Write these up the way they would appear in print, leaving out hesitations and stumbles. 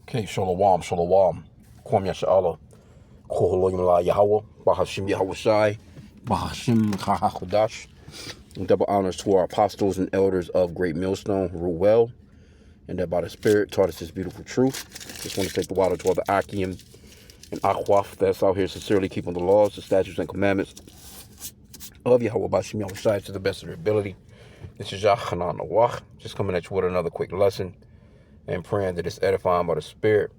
Okay, shalom, shalom. Kwam Yasha'Allah. Koholoyim La Yahweh. Bahashim Yahweh Shai. Bahashim Chahachodash. Double honors to our apostles and elders of Great Millstone who rule well, and that by the Spirit taught us this beautiful truth. Just want to take the water to all the H.I.M and Akwaf that's out here sincerely keeping the laws, the statutes, and commandments of Yahweh Bahashim Yahweh Shai to the best of their ability. This is Yachanan Nawach, just coming at you with another quick lesson and praying that it's edifying by the Spirit.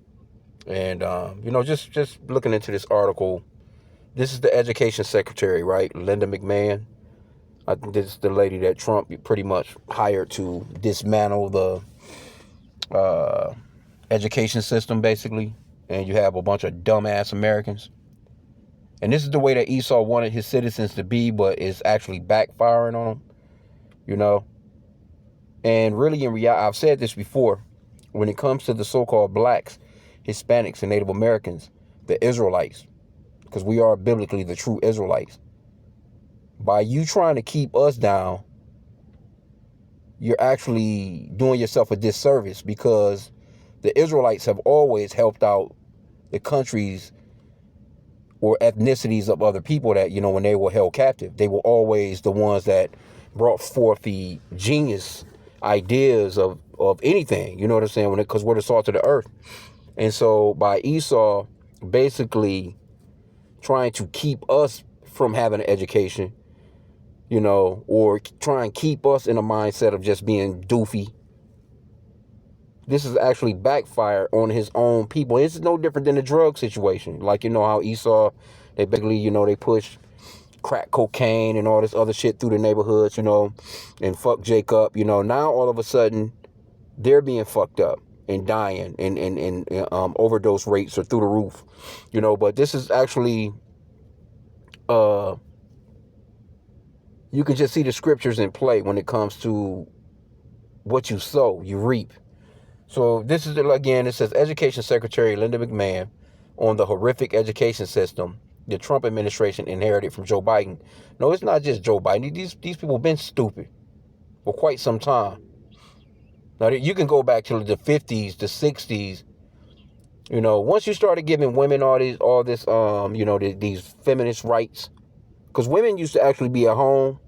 And, just looking into this article, this is the education secretary, right? Linda McMahon. I think this is the lady that Trump pretty much hired to dismantle the education system, basically. And you have a bunch of dumbass Americans. And this is the way that Esau wanted his citizens to be, but it's actually backfiring on them, And really, in reality, I've said this before, when it comes to the so-called blacks, Hispanics, and Native Americans, the Israelites, because we are biblically the true Israelites. By you trying to keep us down, you're actually doing yourself a disservice, because the Israelites have always helped out the countries or ethnicities of other people that, when they were held captive. They were always the ones that brought forth the genius ideas of anything, you know what I'm saying? Because we're the salt of the earth. And so by Esau basically trying to keep us from having an education, or try and keep us in a mindset of just being doofy, this is actually backfired on his own people. It's no different than the drug situation. Like, how Esau, they basically, they push crack cocaine and all this other shit through the neighborhoods, and fuck Jacob, now all of a sudden they're being fucked up and dying, and overdose rates are through the roof, but this is actually, you can just see the scriptures in play when it comes to what you sow, you reap. So this is, again, it says Education Secretary Linda McMahon on the horrific education system the Trump administration inherited from Joe Biden. No, it's not just Joe Biden. These people have been stupid for quite some time. Now, you can go back to the 50s, the 60s. Once you started giving women all this, these feminist rights, because women used to actually be at home,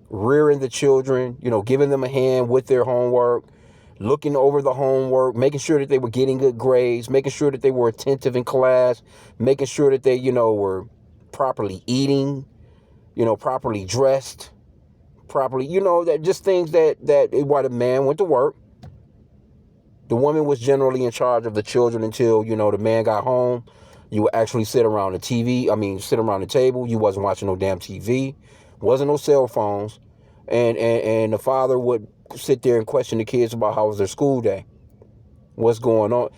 rearing the children, giving them a hand with their homework, looking over the homework, making sure that they were getting good grades, making sure that they were attentive in class, making sure that they, were properly eating, properly dressed, properly, that just things that while the man went to work, the woman was generally in charge of the children until, the man got home. You would actually sit around the table. You wasn't watching no damn TV. Wasn't no cell phones. And the father would sit there and question the kids about how was their school day. What's going on?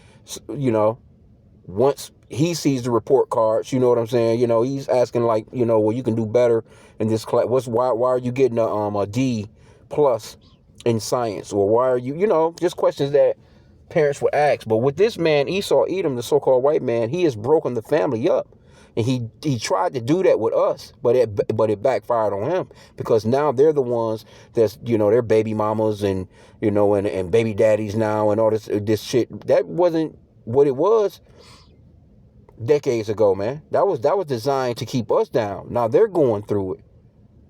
Once he sees the report cards, you know what I'm saying? He's asking like, well, you can do better in this class. Why are you getting a D plus in science? Or why are you, just questions that parents would ask. But with this man, Esau Edom, the so-called white man, he has broken the family up. And he tried to do that with us, but it backfired on him, because now they're the ones that's, they're baby mamas and, and baby daddies now and all this shit. That wasn't what it was decades ago, man. That was designed to keep us down. Now they're going through it,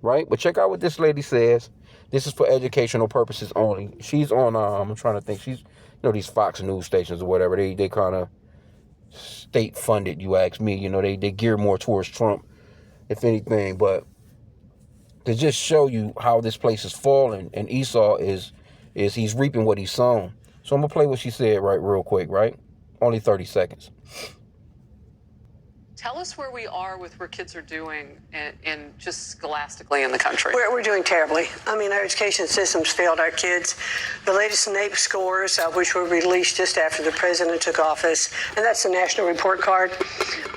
right? But check out what this lady says. This is for educational purposes only. She's on, I'm trying to think, she's, these Fox News stations or whatever, they kind of state funded, you ask me. They gear more towards Trump, if anything. But to just show you how this place is falling, and Esau is he's reaping what he's sown. So I'm gonna play what she said real quick, right? Only 30 seconds. Tell us where we are with where kids are doing in just scholastically in the country. We're doing terribly. I mean, our education system's failed our kids. The latest NAEP scores, which were released just after the president took office, and that's the national report card.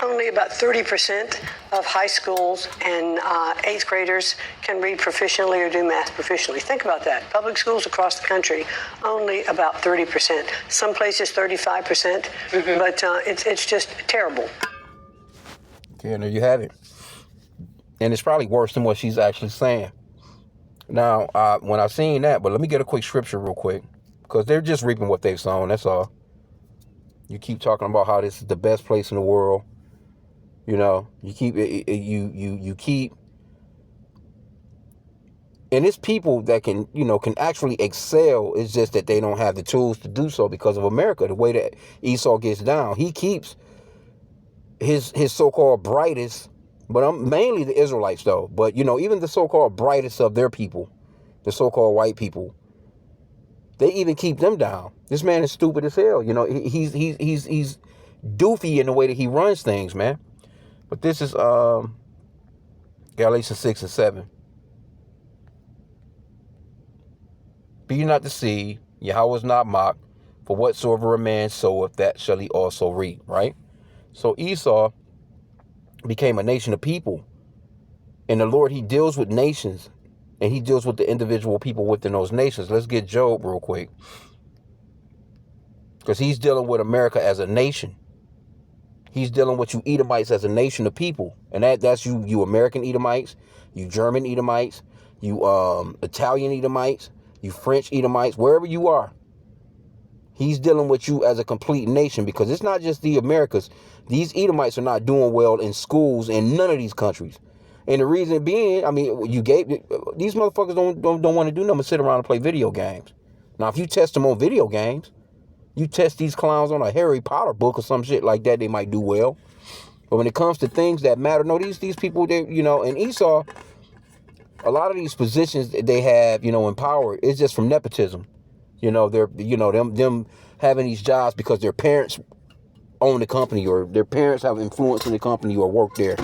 Only about 30% of high schools and 8th graders can read proficiently or do math proficiently. Think about that. Public schools across the country, only about 30%. Some places 35%, but it's just terrible. Okay, and there you have it. And it's probably worse than what she's actually saying. Now, when I seen that, but let me get a quick scripture real quick, because they're just reaping what they've sown, that's all. You keep talking about how this is the best place in the world. You know, you keep and it's people that can, can actually excel. It's just that they don't have the tools to do so because of America. The way that Esau gets down, he keeps his so-called brightest, but I'm mainly the Israelites though. But even the so-called brightest of their people, the so-called white people, they even keep them down. This man is stupid as hell. He's doofy in the way that he runs things, man. But this is Galatians 6 and 7. Be ye not deceived, Yahweh is not mocked, for whatsoever a man soweth, that shall he also reap, right? So Esau became a nation of people. And the Lord, he deals with nations, and he deals with the individual people within those nations. Let's get Job real quick, because he's dealing with America as a nation. He's dealing with you Edomites as a nation of people. And that's you American Edomites, you German Edomites, you Italian Edomites, you French Edomites, wherever you are. He's dealing with you as a complete nation, because it's not just the Americas. These Edomites are not doing well in schools in none of these countries. And the reason being, these motherfuckers don't want to do nothing but sit around and play video games. Now, if you test them on video games, you test these clowns on a Harry Potter book or some shit like that, they might do well. But when it comes to things that matter, no, these people, and Esau, a lot of these positions that they have, in power, is just from nepotism. They're, them having these jobs because their parents own the company, or their parents have influence in the company or work there.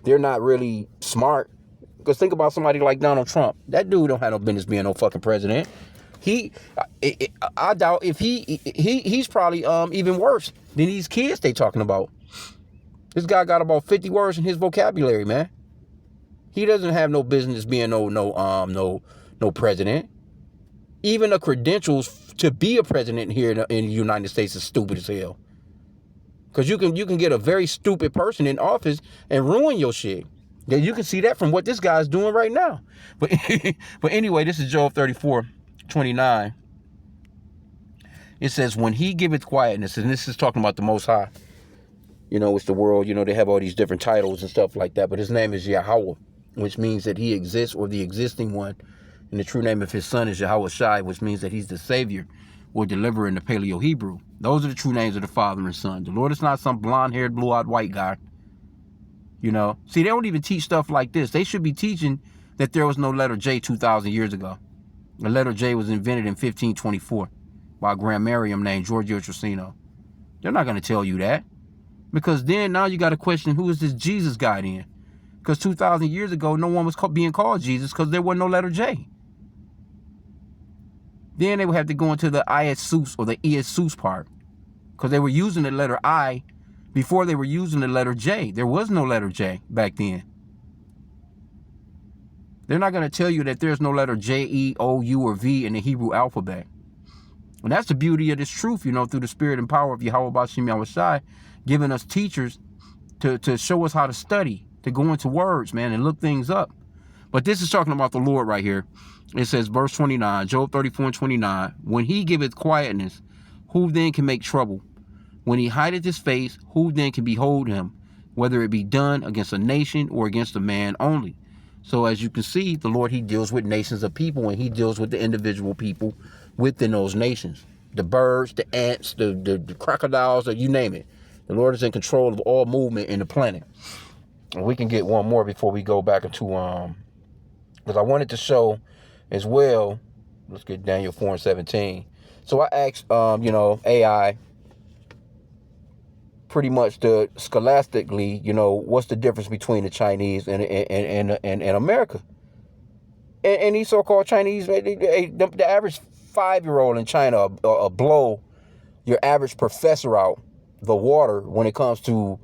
They're not really smart. Because think about somebody like Donald Trump. That dude don't have no business being no fucking president. I doubt if he's probably even worse than these kids they talking about. This guy got about 50 words in his vocabulary, man. He doesn't have no business being no president. Even the credentials to be a president here in the United States is stupid as hell. Because you can get a very stupid person in office and ruin your shit. You can see that from what this guy's doing right now. But anyway, this is Job 34:29. It says, when he giveth quietness, and this is talking about the Most High. It's the world, they have all these different titles and stuff like that. But his name is Yahweh, which means that he exists, or the existing one. And the true name of his son is Yahweh Shai, which means that he's the savior or deliverer in the Paleo Hebrew. Those are the true names of the Father and Son. The Lord is not some blonde-haired, blue-eyed white guy. See, they don't even teach stuff like this. They should be teaching that there was no letter J 2,000 years ago. The letter J was invented in 1524 by a grammarian named Giorgio Trissino. They're not going to tell you that, because then now you got to question, who is this Jesus guy then? Because 2,000 years ago, no one was being called Jesus because there wasn't no letter J. Then they would have to go into the Iesus or the Iesus part, because they were using the letter I before they were using the letter J. There was no letter J back then. They're not going to tell you that there's no letter J, E, O, U, or V in the Hebrew alphabet. And that's the beauty of this truth, through the spirit and power of Yahweh B'Shem Yahweh Shai, giving us teachers to show us how to study, to go into words, man, and look things up. But this is talking about the Lord right here. It says, verse 29, Job 34:29, when he giveth quietness, who then can make trouble? When he hideth his face, who then can behold him? Whether it be done against a nation or against a man only. So as you can see, the Lord, he deals with nations of people, and he deals with the individual people within those nations. The birds, the ants, the crocodiles, you name it. The Lord is in control of all movement in the planet. And we can get one more before we go back into, because I wanted to show as well, let's get Daniel 4:17. So I asked, AI, pretty much scholastically, what's the difference between the Chinese and America? And these so-called Chinese, the average 5-year-old in China blow your average professor out the water when it comes to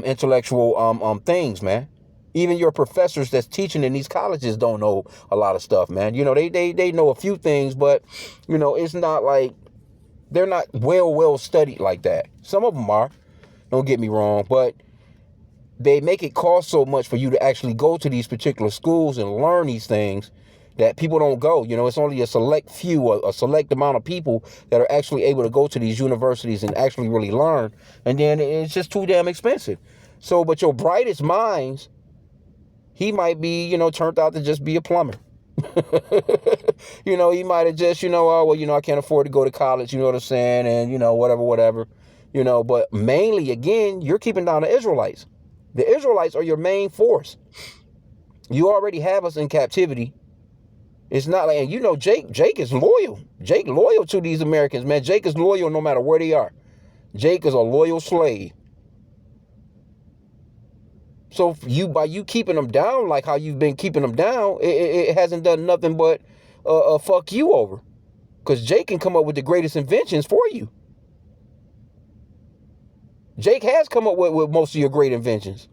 intellectual things, man. Even your professors that's teaching in these colleges don't know a lot of stuff, man. They know a few things, but it's not like they're not well studied like that. Some of them are, don't get me wrong, but they make it cost so much for you to actually go to these particular schools and learn these things that people don't go. You know, it's only a select few, a select amount of people that are actually able to go to these universities and actually really learn. And then it's just too damn expensive. So, but your brightest minds, he might be, you know, turned out to just be a plumber. You know, he might have just, you know, well, you know, I can't afford to go to college, you know what I'm saying? And, you know, whatever, you know, but mainly, again, you're keeping down the Israelites. The Israelites are your main force. You already have us in captivity. It's not like, and you know, Jake is loyal. Jake loyal to these Americans, man. Jake is loyal no matter where they are. Jake is a loyal slave. So by you keeping them down like how you've been keeping them down, it hasn't done nothing but fuck you over. Because Jake can come up with the greatest inventions for you. Jake has come up with most of your great inventions.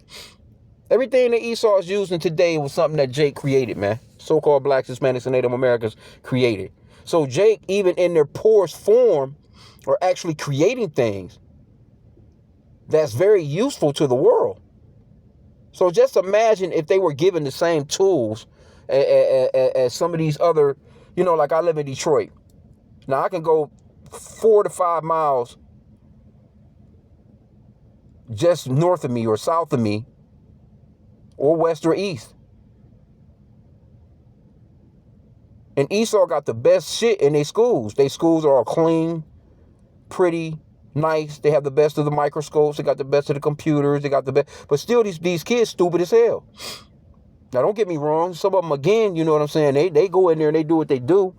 Everything that Esau is using today was something that Jake created, man. So-called blacks, Hispanics, and Native Americans created. So Jake, even in their poorest form, are actually creating things that's very useful to the world. So just imagine if they were given the same tools as some of these other, you know, like I live in Detroit. Now I can go 4 to 5 miles just north of me or south of me, or west or east. And Esau got the best shit in their schools. Their schools are all clean, pretty, nice. They have the best of the microscopes. They got the best of the computers. They got the best. But still, these kids stupid as hell. Now, don't get me wrong. Some of them, again, you know what I'm saying? They go in there and they do what they do.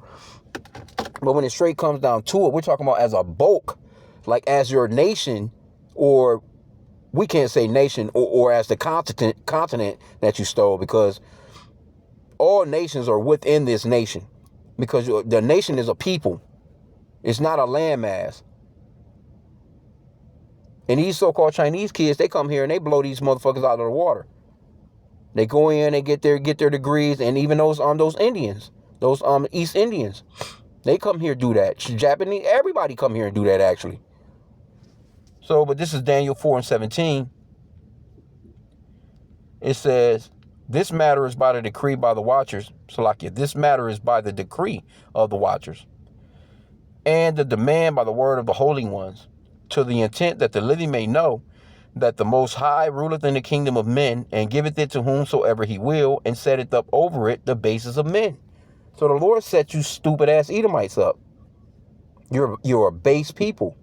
But when it straight comes down to it, we're talking about as a bulk, like as your nation, or we can't say nation, or as the continent that you stole, because all nations are within this nation, because the nation is a people. It's not a landmass. And these so-called Chinese kids, they come here and they blow these motherfuckers out of the water. They go in, they get their degrees, and even those Indians, those East Indians, they come here do that. Japanese, everybody come here and do that actually. So, but this is Daniel 4:17. It says, this matter is by the decree by the watchers. Salakia, this matter is by the decree of the watchers, and the demand by the word of the holy ones, to the intent that the living may know that the Most High ruleth in the kingdom of men, and giveth it to whomsoever he will, and setteth up over it the basis of men. So the Lord set you stupid ass Edomites up. You're a base people.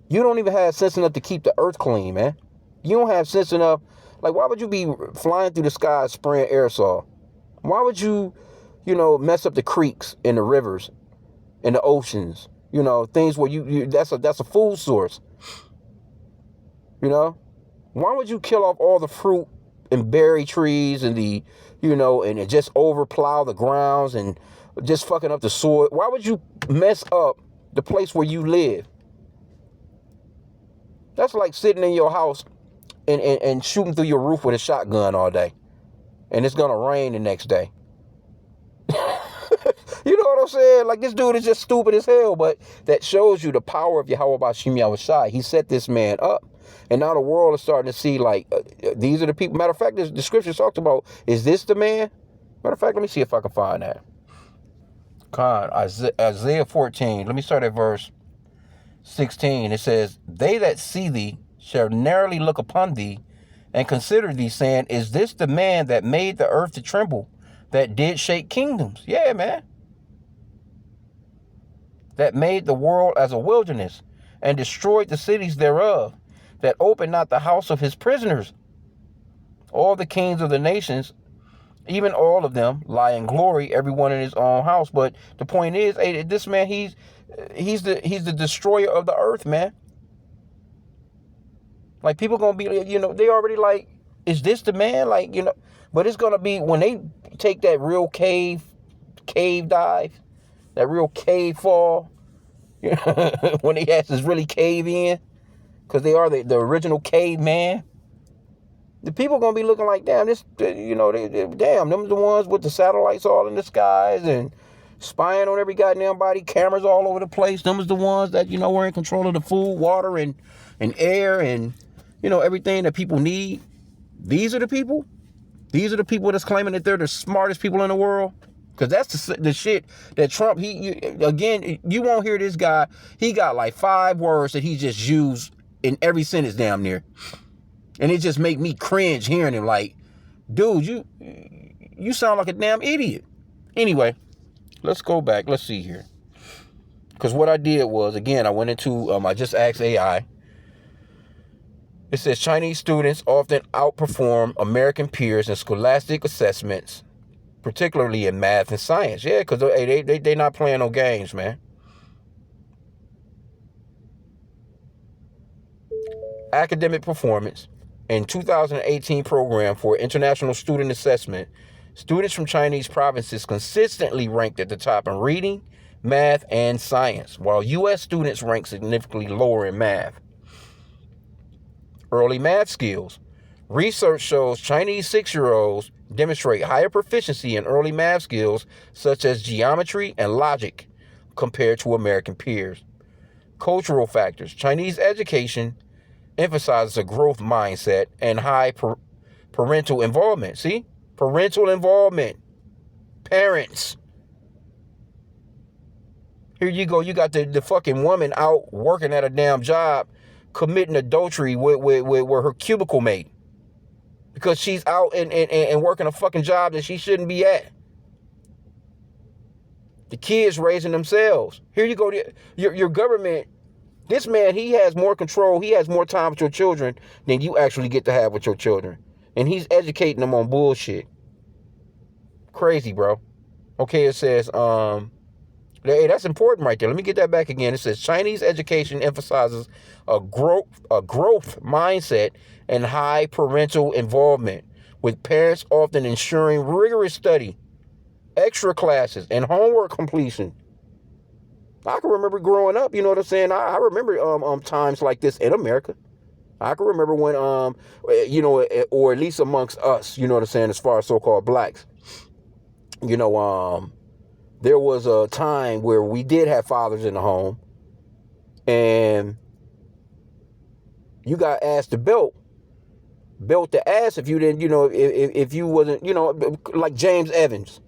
You don't even have sense enough to keep the earth clean, man. You don't have sense enough. Like, why would you be flying through the sky spraying aerosol? Why would you, you know, mess up the creeks and the rivers and the oceans? You know, things where that's a food source. You know, why would you kill off all the fruit and berry trees and the, you know, and just overplow the grounds and just fucking up the soil? Why would you mess up the place where you live? That's like sitting in your house and shooting through your roof with a shotgun all day, and it's gonna rain the next day. You know what I'm saying? Like, this dude is just stupid as hell, but that shows you the power of Yahweh Bashim Yahushai. He set this man up, and now the world is starting to see, like, these are the people. Matter of fact, the scripture talks about, is this the man? Matter of fact, let me see if I can find that. Isaiah 14. Let me start at verse 16. It says, they that see thee shall narrowly look upon thee, and consider thee, saying, is this the man that made the earth to tremble, that did shake kingdoms? Yeah, man. That made the world as a wilderness, and destroyed the cities thereof, that opened not the house of his prisoners. All the kings of the nations, even all of them, lie in glory, everyone in his own house. But the point is, hey, this man, he's the destroyer of the earth, man. Like, people gonna be, you know, they already like, is this the man? Like, you know, but it's gonna be when they take that real cave dive, that real cave fall, you know, when they asses really cave in, because they are the original caveman. The people gonna be looking like, damn, this, you know, damn, them the ones with the satellites all in the skies and spying on every goddamn body, cameras all over the place. Them is the ones that, you know, were in control of the food, water, and air, and, you know, everything that people need. These are the people. These are the people that's claiming that they're the smartest people in the world. Because that's the shit that Trump, again, you won't hear this guy. He got like 5 words that he just used in every sentence damn near. And it just make me cringe hearing him like, dude, you sound like a damn idiot. Anyway, let's go back. Let's see here. Because what I did was, again, I went into, I just asked AI. It says Chinese students often outperform American peers in scholastic assessments, particularly in math and science. Yeah, because they not playing no games, man. Academic performance. In 2018 program for international student assessment, students from Chinese provinces consistently ranked at the top in reading, math, and science, while U.S. students ranked significantly lower in math. Early math skills. Research shows Chinese 6-year-olds demonstrate higher proficiency in early math skills such as geometry and logic compared to American peers. Cultural factors. Chinese education emphasizes a growth mindset and high parental involvement. See? Parental involvement. Parents. Here you go. You got the fucking woman out working at a damn job committing adultery with her cubicle mate. Because she's out and working a fucking job that she shouldn't be at. The kids raising themselves. Here you go. Your government, this man, he has more control. He has more time with your children than you actually get to have with your children. And he's educating them on bullshit. Crazy, bro. Okay, it says, hey, that's important right there. Let me get that back again. It says Chinese education emphasizes a growth mindset and high parental involvement, with parents often ensuring rigorous study, extra classes, and homework completion. I can remember growing up, you know what I'm saying? I remember times like this in America. I can remember when, or at least amongst us, you know what I'm saying, as far as so-called blacks, there was a time where we did have fathers in the home, and you got asked to belt the ass if you didn't, if you wasn't, like James Evans.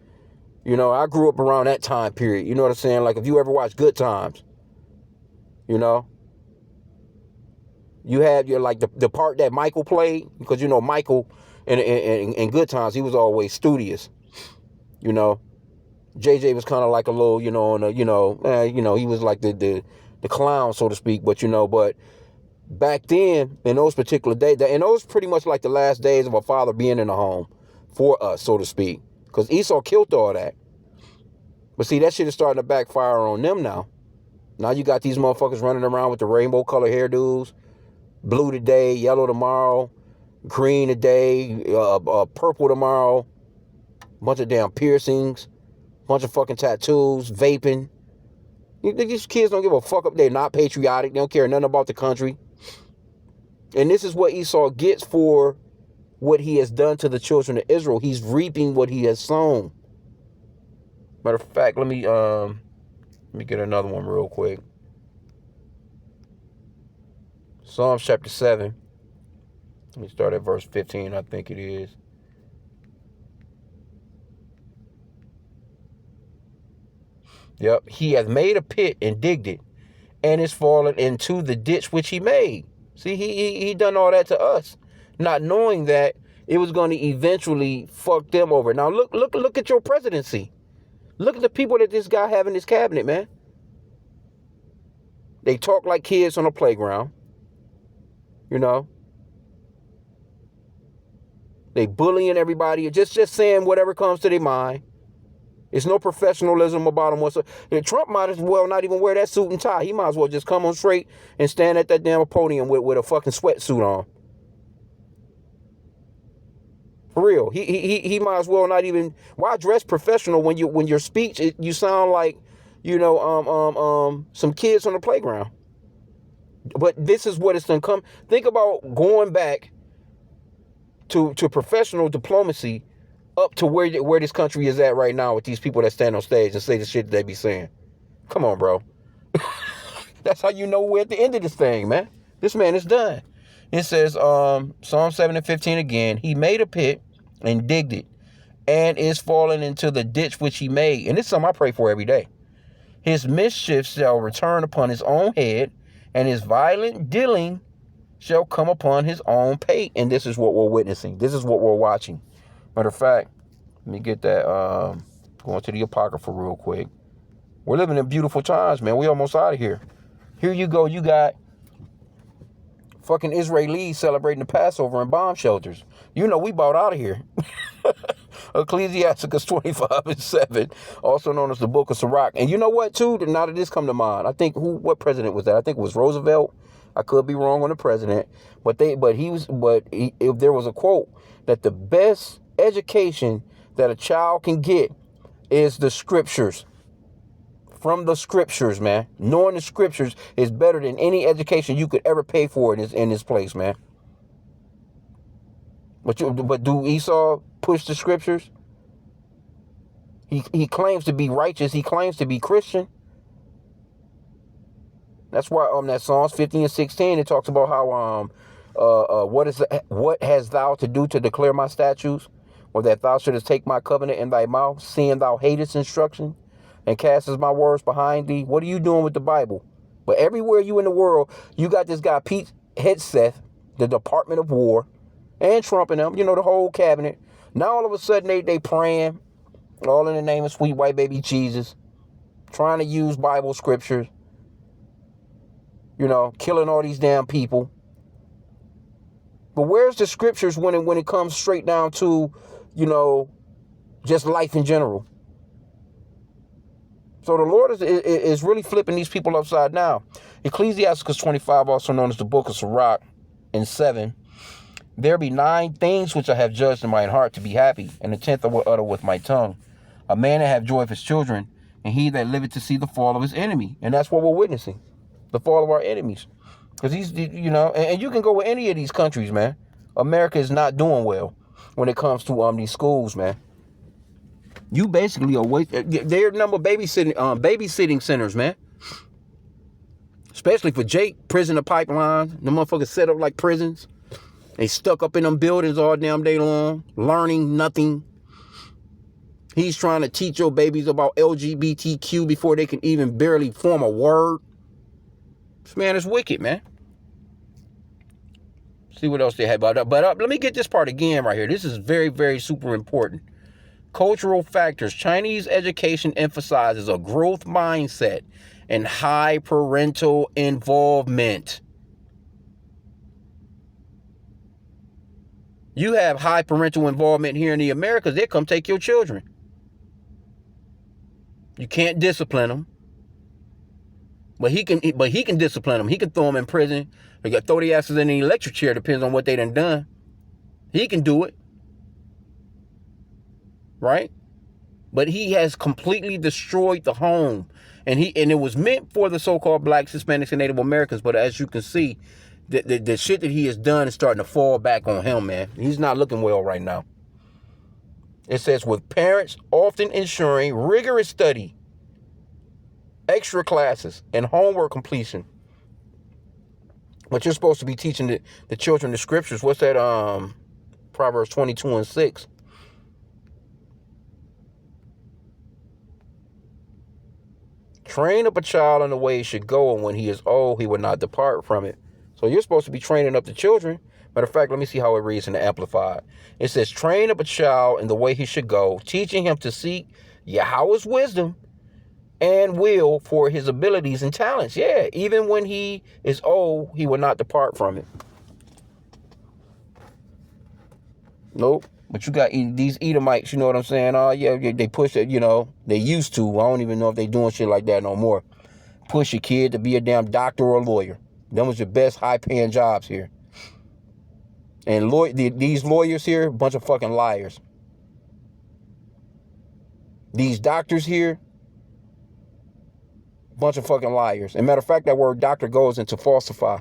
I grew up around that time period. You know what I'm saying? Like if you ever watched Good Times, you had your like the part that Michael played, because Michael in Good Times, he was always studious. JJ was kind of like a little, he was like the clown, so to speak. But but back then, in those particular days, and those pretty much like the last days of a father being in the home for us, so to speak, because Esau killed all that. But see, that shit is starting to backfire on them now. Now you got these motherfuckers running around with the rainbow color hairdos, blue today, yellow tomorrow, green today, purple tomorrow, bunch of damn piercings, bunch of fucking tattoos, vaping. These kids don't give a fuck up. They're not patriotic. They don't care nothing about the country. And this is what Esau gets for what he has done to the children of Israel. He's reaping what he has sown. Matter of fact, let me get another one real quick. Psalms chapter 7. Let me start at verse 15, I think it is. Yep. He hath made a pit and digged it, and is fallen into the ditch which he made. See, he done all that to us, not knowing that it was going to eventually fuck them over. Now look at your presidency. Look at the people that this guy have in his cabinet, man. They talk like kids on a playground. They bullying everybody, just saying whatever comes to their mind. There's no professionalism about him whatsoever. Trump might as well not even wear that suit and tie. He might as well just come on straight and stand at that damn podium with a fucking sweatsuit on. For real. He might as well not even. Why dress professional when your speech you sound like some kids on the playground. But this is what it's done come. Think about going back to professional diplomacy up to where this country is at right now with these people that stand on stage and say the shit that they be saying. Come on, bro. That's how you know we're at the end of this thing, man. This man is done. It says, Psalm 7 and 15 again, he made a pit and digged it, and is fallen into the ditch which he made. And this is something I pray for every day. His mischief shall return upon his own head, and his violent dealing shall come upon his own pate. And this is what we're witnessing. This is what we're watching. Matter of fact, let me get that, going to the Apocrypha real quick. We're living in beautiful times, man. We almost out of here. Here you go. You got fucking Israelis celebrating the Passover in bomb shelters. You know we bought out of here. Ecclesiasticus 25:7, also known as the Book of Sirach. And you know what, too? Now that this come to mind, I think what president was that? I think it was Roosevelt. I could be wrong on the president, but if there was a quote that the best education that a child can get is the scriptures. From the scriptures, man. Knowing the scriptures is better than any education you could ever pay for in this place, man. But do Esau push the scriptures? He claims to be righteous. He claims to be Christian. That's why that Psalms 50:16 it talks about how what hast thou to do to declare my statutes, or that thou shouldest take my covenant in thy mouth, seeing thou hatest instruction, and castest my words behind thee. What are you doing with the Bible? But everywhere you in the world, you got this guy Pete Hegseth, the Department of War, and Trump and them, the whole cabinet. Now all of a sudden they praying, all in the name of sweet white baby Jesus, trying to use Bible scriptures, killing all these damn people. But where's the scriptures when it comes straight down to, just life in general? So the Lord is really flipping these people upside down. Ecclesiasticus 25, also known as the Book of Sirach, in 7. There be 9 things which I have judged in mine heart to be happy, and the 10th I will utter with my tongue. A man that have joy of his children, and he that liveth to see the fall of his enemy. And that's what we're witnessing. The fall of our enemies. Because and you can go with any of these countries, man. America is not doing well when it comes to these schools, man. You basically are they're number babysitting centers, man. Especially for Jake, prisoner pipelines. The motherfuckers set up like prisons. They stuck up in them buildings all damn day long, learning nothing. He's trying to teach your babies about LGBTQ before they can even barely form a word. This man is wicked, man. See what else they have about that. But let me get this part again right here. This is very, very super important. Cultural factors. Chinese education emphasizes a growth mindset and high parental involvement. You have high parental involvement here in the Americas, they come take your children. You can't discipline them. But he can discipline them. He can throw them in prison. He can throw the asses in the electric chair, depends on what they done. He can do it. Right? But he has completely destroyed the home. And it was meant for the so-called blacks, Hispanics, and Native Americans. But as you can see, the shit that he has done is starting to fall back on him, man. He's not looking well right now. It says, with parents often ensuring rigorous study, extra classes, and homework completion. But you're supposed to be teaching the children the scriptures. What's that? Proverbs 22:6. Train up a child in the way he should go, and when he is old, he will not depart from it. So you're supposed to be training up the children. Matter of fact, let me see how it reads in the Amplified. It says, train up a child in the way he should go, teaching him to seek Yahweh's wisdom and will for his abilities and talents. Yeah, even when he is old, he will not depart from it. Nope. But you got these Edomites, you know what I'm saying? Oh, yeah, they push it, they used to. I don't even know if they doing shit like that no more. Push your kid to be a damn doctor or a lawyer. Them was your best high-paying jobs here. And these lawyers here, a bunch of fucking liars. These doctors here, bunch of fucking liars. And matter of fact, that word doctor goes into falsify.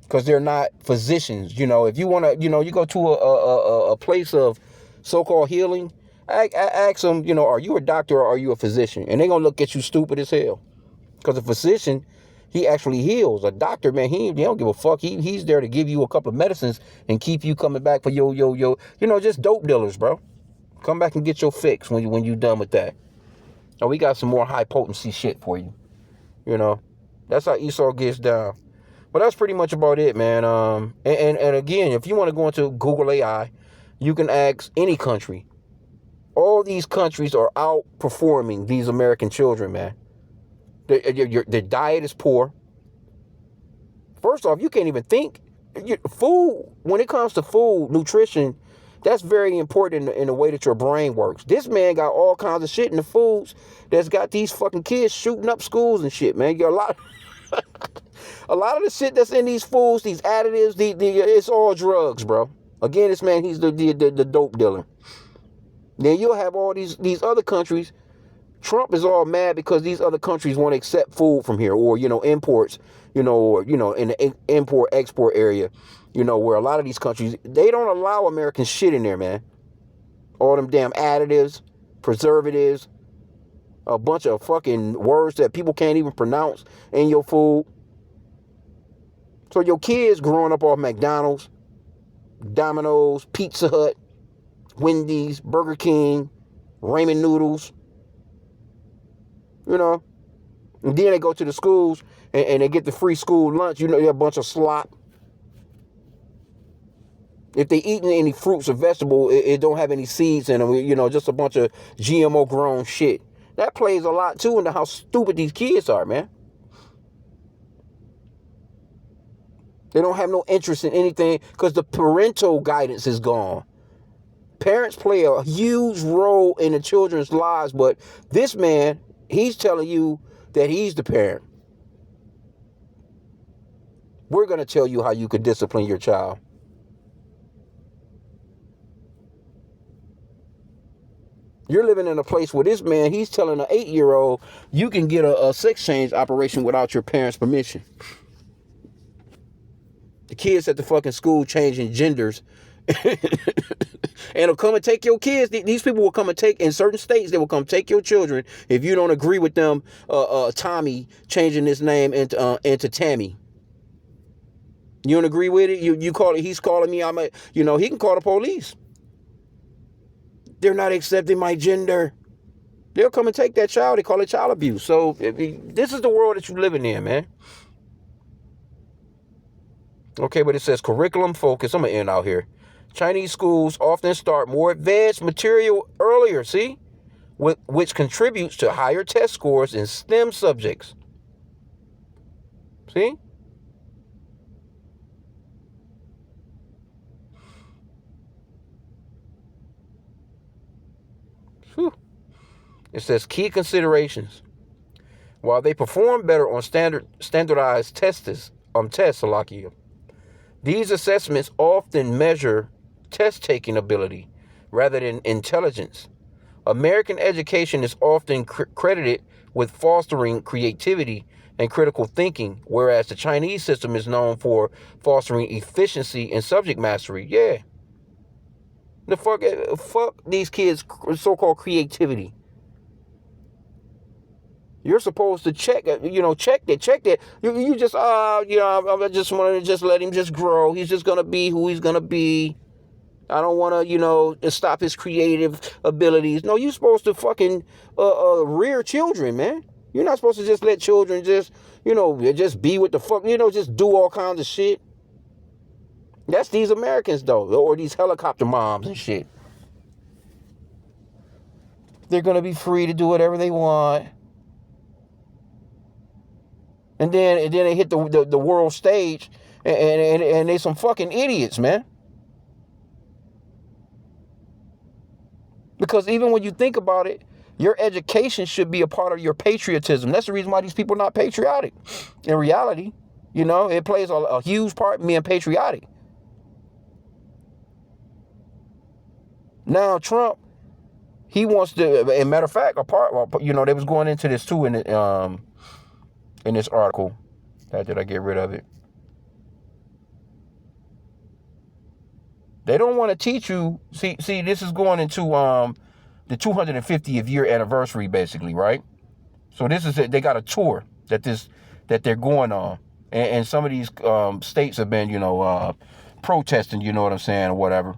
Because they're not physicians. If you want to, you go to a place of so-called healing, ask them, are you a doctor or are you a physician? And they're going to look at you stupid as hell. Because a physician, he actually heals. A doctor, man, he don't give a fuck. He's there to give you a couple of medicines and keep you coming back for just dope dealers, bro. Come back and get your fix when you done with that. And we got some more high potency shit for you. You know, that's how Esau gets down. But that's pretty much about it, man. And again, if you want to go into Google AI, you can ask any country. All these countries are outperforming these American children, man. The diet is poor. First off, you can't even think. Food, when it comes to food, nutrition, that's very important in the way that your brain works. This man got all kinds of shit in the foods that's got these fucking kids shooting up schools and shit, man. You got a lot of the shit that's in these foods, these additives, it's all drugs, bro. Again, this man, he's the dope dealer. Then you'll have all these other countries. Trump is all mad because these other countries want to accept food from here, or imports, or in the import-export area, where a lot of these countries, they don't allow American shit in there, man. All them damn additives, preservatives, a bunch of fucking words that people can't even pronounce in your food. So your kids growing up off McDonald's, Domino's, Pizza Hut, Wendy's, Burger King, ramen noodles, and then they go to the schools and they get the free school lunch. They're a bunch of slop. If they eating any fruits or vegetables, it don't have any seeds in them, just a bunch of GMO grown shit. That plays a lot too into how stupid these kids are, man. They don't have no interest in anything because the parental guidance is gone. Parents play a huge role in the children's lives, but this man, he's telling you that he's the parent. We're going to tell you how you could discipline your child. You're living in a place where this man, he's telling an 8-year-old, you can get a sex change operation without your parents' permission. The kids at the fucking school changing genders. And they'll come and take your kids. These people will come and take, in certain states, they will come take your children if you don't agree with them, Tommy changing his name into Tammy. You don't agree with it? You call it, he's calling me, he can call the police. They're not accepting my gender. They'll come and take that child. They call it child abuse. So this is the world that you're living in, man. Okay, but it says curriculum focus. I'm going to end out here. Chinese schools often start more advanced material earlier, see? Which contributes to higher test scores in STEM subjects. See? Whew. It says key considerations. While they perform better on standardized tests, these assessments often measure test-taking ability rather than intelligence. American education is often credited with fostering creativity and critical thinking, whereas the Chinese system is known for fostering efficiency and subject mastery. Yeah. The fuck these kids' so-called creativity. You're supposed to check that. You just, I just wanted to just let him just grow. He's just going to be who he's going to be. I don't want to, stop his creative abilities. No, you're supposed to fucking rear children, man. You're not supposed to just let children just be with the fuck, just do all kinds of shit. That's these Americans, though, or these helicopter moms and shit. They're going to be free to do whatever they want. And then they hit the world stage, and they some fucking idiots, man. Because even when you think about it, your education should be a part of your patriotism. That's the reason why these people are not patriotic. In reality, it plays a huge part in being patriotic. Now Trump, he wants to. As a matter of fact, they was going into this too in this article. Did I get rid of it? They don't want to teach you. See, this is going into the 250th year anniversary, basically, right? So this is it. They got a tour that they're going on, and some of these states have been, protesting. You know what I'm saying, or whatever.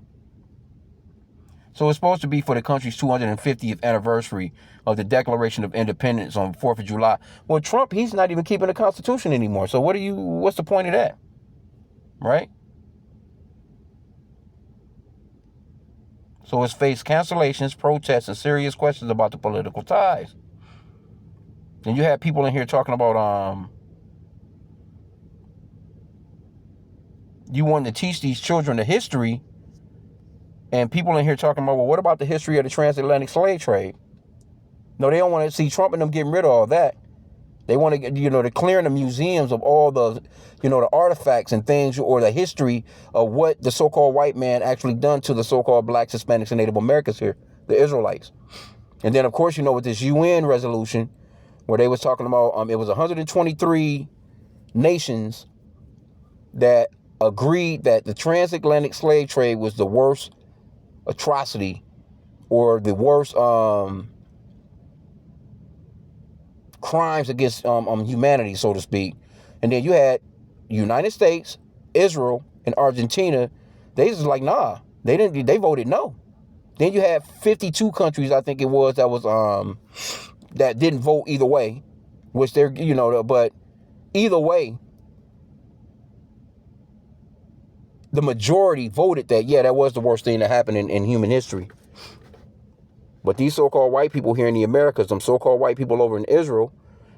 So it's supposed to be for the country's 250th anniversary of the Declaration of Independence on 4th of July. Well, Trump, he's not even keeping the Constitution anymore. So what's the point of that? Right? So it's faced cancellations, protests, and serious questions about the political ties. And you have people in here talking about you want to teach these children the history, and people in here talking about, well, what about the history of the transatlantic slave trade? No, they don't want to see Trump and them getting rid of all that. They want to get, they're clearing the museums of all the, the artifacts and things, or the history of what the so-called white man actually done to the so-called blacks, Hispanics, and Native Americans here, the Israelites. And then, of course, with this UN resolution where they was talking about, it was 123 nations that agreed that the transatlantic slave trade was the worst atrocity, or the worst crimes against humanity, so to speak. And then you had United States, Israel, and Argentina. They just like, nah, they voted no. Then you had 52 countries, I think it was, that didn't vote either way, which they're, but either way, the majority voted that, yeah, that was the worst thing that happened in human history. But these so-called white people here in the Americas, some so-called white people over in Israel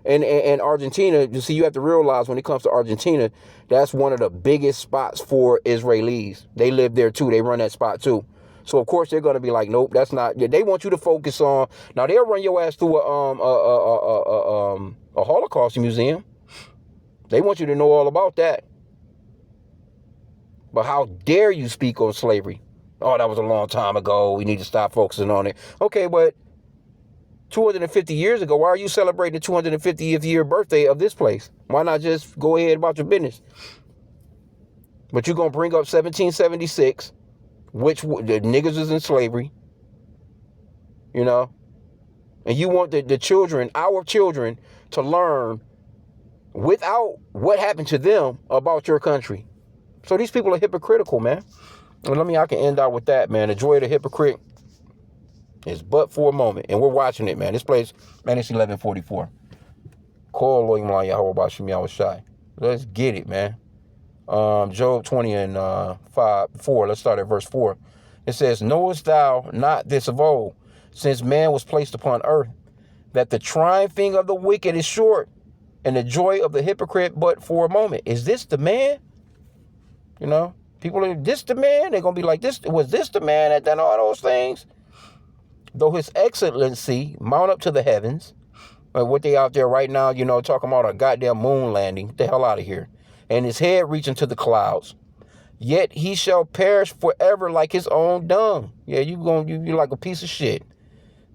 and Argentina, you see, you have to realize when it comes to Argentina, that's one of the biggest spots for Israelis. They live there too. They run that spot too. So, of course, they're going to be like, nope, that's not. They want you to focus on. Now, they'll run your ass through a Holocaust museum. They want you to know all about that. But how dare you speak on slavery? Oh, that was a long time ago. We need to stop focusing on it. Okay, but 250 years ago, why are you celebrating the 250th year birthday of this place? Why not just go ahead about your business? But you're going to bring up 1776, which the niggas is in slavery, and you want the children, our children, to learn without what happened to them about your country. So these people are hypocritical, man. And I can end out with that, man. The joy of the hypocrite is but for a moment. And we're watching it, man. This place, man, it's 11:44. Call Loyim Yahweh Bashim Yahweh Shai. Let's get it, man. Job 20 and 4. Let's start at verse 4. It says, knowest thou not this of old, since man was placed upon earth, that the triumphing of the wicked is short, and the joy of the hypocrite but for a moment? Is this the man? People are, this the man? They're going to be like, was this the man that done all those things? Though his excellency mount up to the heavens, like what they out there right now, talking about a goddamn moon landing. Get the hell out of here. And his head reaching to the clouds. Yet he shall perish forever like his own dung. Yeah, you like a piece of shit.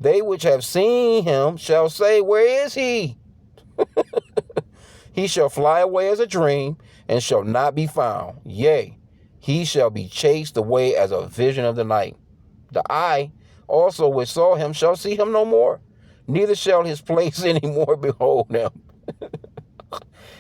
They which have seen him shall say, where is he? He shall fly away as a dream and shall not be found. Yea, he shall be chased away as a vision of the night. The eye also which saw him shall see him no more, neither shall his place any more behold him.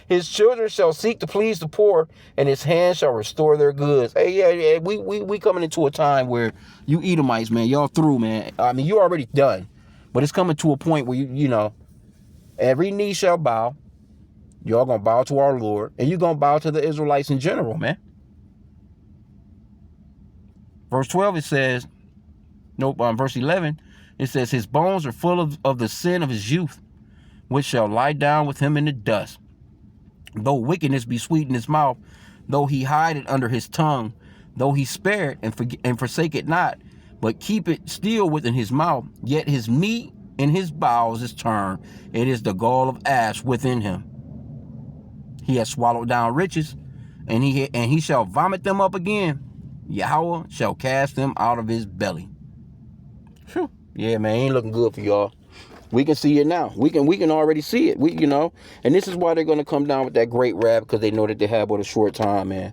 His children shall seek to please the poor, and his hand shall restore their goods. Hey, yeah, we coming into a time where you Edomites, man, y'all through, man. I mean, you already done, but it's coming to a point where every knee shall bow. Y'all gonna bow to our Lord, and you gonna bow to the Israelites in general, man. Verse 12, it says, verse 11, it says, his bones are full of the sin of his youth, which shall lie down with him in the dust. Though wickedness be sweet in his mouth, though he hide it under his tongue, though he spare it and forsake it not, but keep it still within his mouth, yet his meat in his bowels is turned. It is the gall of ash within him. He has swallowed down riches, and he shall vomit them up again. Yahweh shall cast them out of his belly. Whew. Yeah, man, ain't looking good for y'all. We can see it now. We can already see it. And this is why they're gonna come down with that great rap, because they know that they have but a short time, man.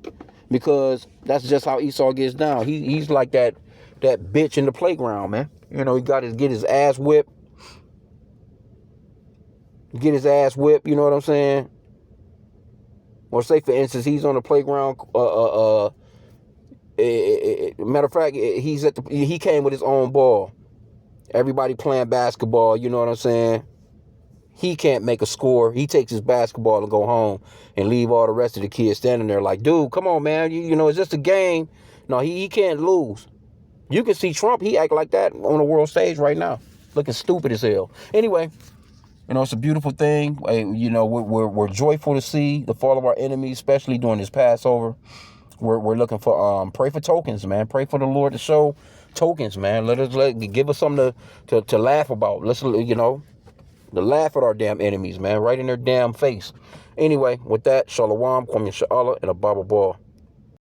Because that's just how Esau gets down. He's like that bitch in the playground, man. He got to get his ass whipped. You know what I'm saying? Or say, for instance, he's on the playground, Matter of fact, he came with his own ball. Everybody playing basketball, you know what I'm saying? He can't make a score. He takes his basketball and go home and leave all the rest of the kids standing there like, dude, come on, man. You know, it's just a game. No, he can't lose. You can see Trump. He act like that on the world stage right now, looking stupid as hell. Anyway, you know, it's a beautiful thing. You know, we're joyful to see the fall of our enemies, especially during this Passover. We're looking for pray for tokens, man. Pray for the Lord to show tokens, man. Give us something to laugh about. Let's, you know, to laugh at our damn enemies, man, right in their damn face. Anyway, with that, Shalom, Kwame Sha'Allah, and a Bible Ball.